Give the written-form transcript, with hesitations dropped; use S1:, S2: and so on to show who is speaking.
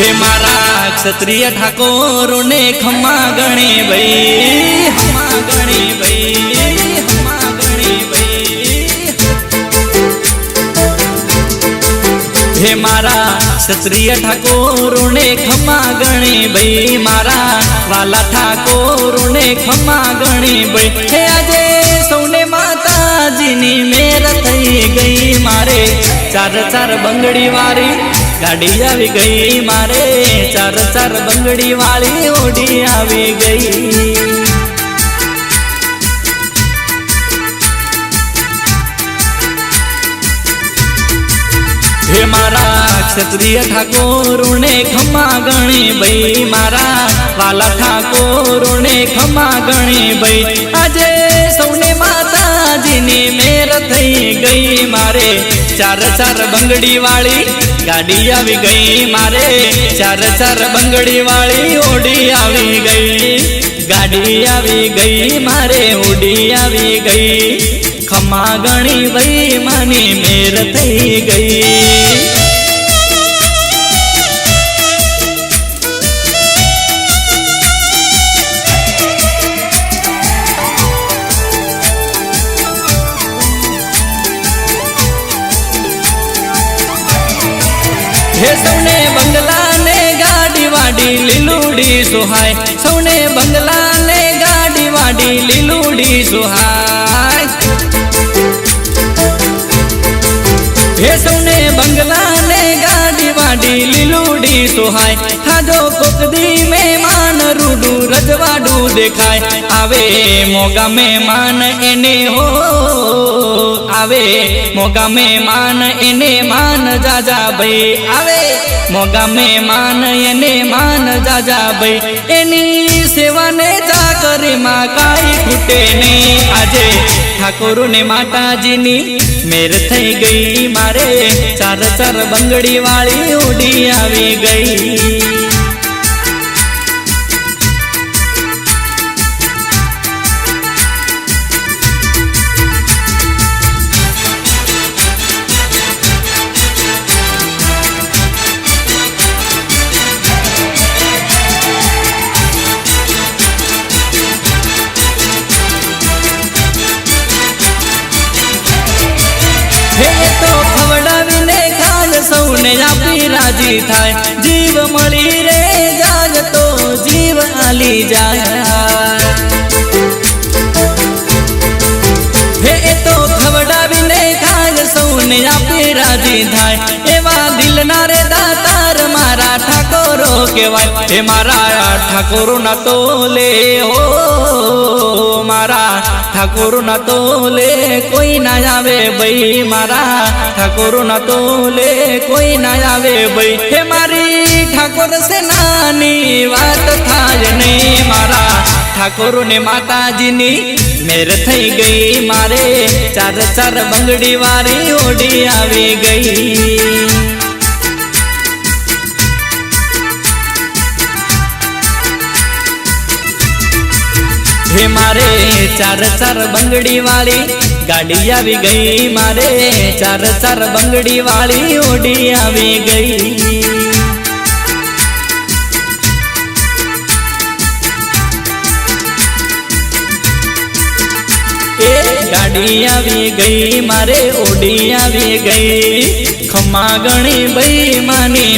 S1: हे मारा क्षत्रिय ठाकोर ने खम्मा गणे भाई, खम्मा गणे भाई, खम्मा गणे भाई। हे मारा क्षत्रिय ठाकोर ने खम्मा गणे भाई, मारा वाला ठाकोर ने खम्मा गणे भाई। हे आजे सौने माताजी नी मेर थई गई, मारे चार चार बंगड़ी वाली गाड़ी आवी गई, मारे चार चार बंगड़ी वाली ओडी आवी गई। हे मारा क्षत्रिय ठाकोर ने खम्मा गणे भाई, मारा वाला ठाकोर ने खम्मा गणे भाई। आजे सौने माताजी नी मेर थई गई, मारे चार चार बंगड़ी वाली गाड़ी आवी गई, मारे चार चार बंगड़ी वाली ओडी आवी गई। गाड़ी आवी गई, मारे ओडी आवी गई। खम्मा गणी भाई मानी मेर थई गई। हे सौने बंगला ने गाड़ी वाड़ी लीलूड़ी सुहाय, सौने बंगला ने गाड़ी वाड़ी लीलूड़ी सुहाय। हे सौने बंगला ने गाड़ी वाड़ी लीलूड़ी सुहाय। थाजो कोकदी में मान रूडू रजवाडू देखाय, आवे मोगा में मान एने हो, आवे मोगा में मान एने मान जाजा भाई, आवे मोगा में मान एने मान जाजा भाई। एनी सेवा ने जा करे माँ काई खूटे ने, आजे ठाकोर ने माताजी नी मेर थई गई, मारे चार चार बंगड़ी वाली ओडी आवी गई। हे तो खवડાવીને ખાજ સૌને આપી રાજી થાય, જીવ મળી રે જાજ તો જીવ આલી જાય। હે તો ખવડાવીને ખાજ સૌને આપી રાજી થાય, એવા દિલના રે દાતાર મારા ઠાકોરો કહેવાય। હે મારા ઠાકોરો ના તોલે હો, मारा ठाकुर न तोले कोई ना आवे भाई, मारा ठाकुर न तोले कोई ना आवे भाई। हे मारी ठाकुर से नानी बात थाज नहीं, मारा ठाकुर ने माताजी नी मेर थई गई, मारे चार चार बंगड़ी वाली ओडी आवी गई। हे मारे चार चार बंगड़ी वाली गाड़ी आवी गई, मारे चार चार बंगड़ी वाली ओडी आवी गई। गाड़ी आवी गई, मारे ओडी आवी गई। खम्मा गणी भाई मानी